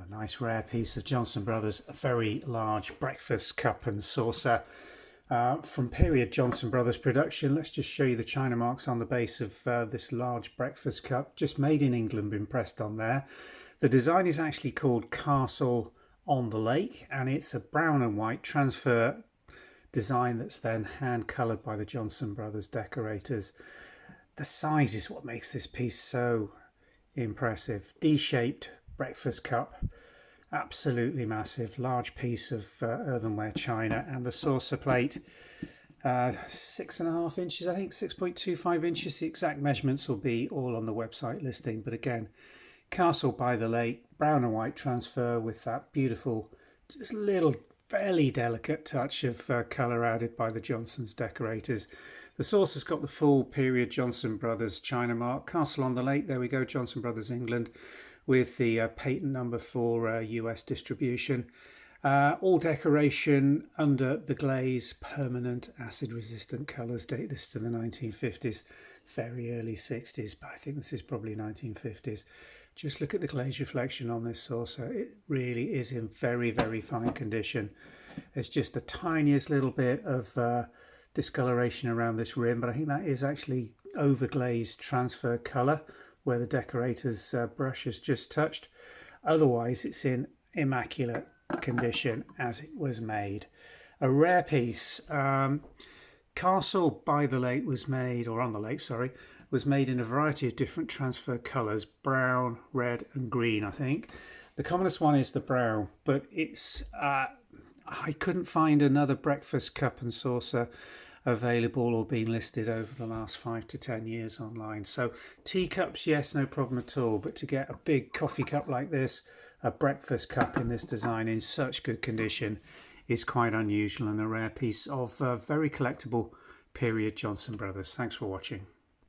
A nice rare piece of Johnson Brothers, a very large breakfast cup and saucer from period Johnson Brothers production. Let's just show you the china marks on the base of this large breakfast cup, just made in England, been pressed on there. The design is actually called Castle on the Lake, and it's a brown and white transfer design that's then hand coloured by the Johnson Brothers decorators. The size is what makes this piece so impressive. D-shaped breakfast cup, absolutely massive, large piece of earthenware china, and the saucer plate 6.5 inches, I think 6.25 inches. The exact measurements will be all on the website listing, but again, Castle by the Lake, brown and white transfer with that beautiful, just little fairly delicate touch of colour added by the Johnson's decorators. The saucer's got the full period Johnson Brothers china mark, Castle on the Lake, there we go, Johnson Brothers England, with the patent number for US distribution. All decoration under the glaze, permanent acid resistant colours, date this to the 1950s, very early 60s, but I think this is probably 1950s. Just look at the glaze reflection on this saucer. It really is in very, very fine condition. There's just the tiniest little bit of discoloration around this rim, but I think that is actually overglazed transfer colour where the decorator's brush has just touched. Otherwise, it's in immaculate condition as it was made. A rare piece. Castle by the Lake was made, or on the lake, sorry, was made in a variety of different transfer colours, brown, red and green, I think. The commonest one is the brown, but it's I couldn't find another breakfast cup and saucer available or being listed over the last 5 to 10 years online. So teacups, yes, no problem at all, but to get a big coffee cup like this, a breakfast cup in this design in such good condition, is quite unusual and a rare piece of very collectible period Johnson Brothers. Thanks for watching.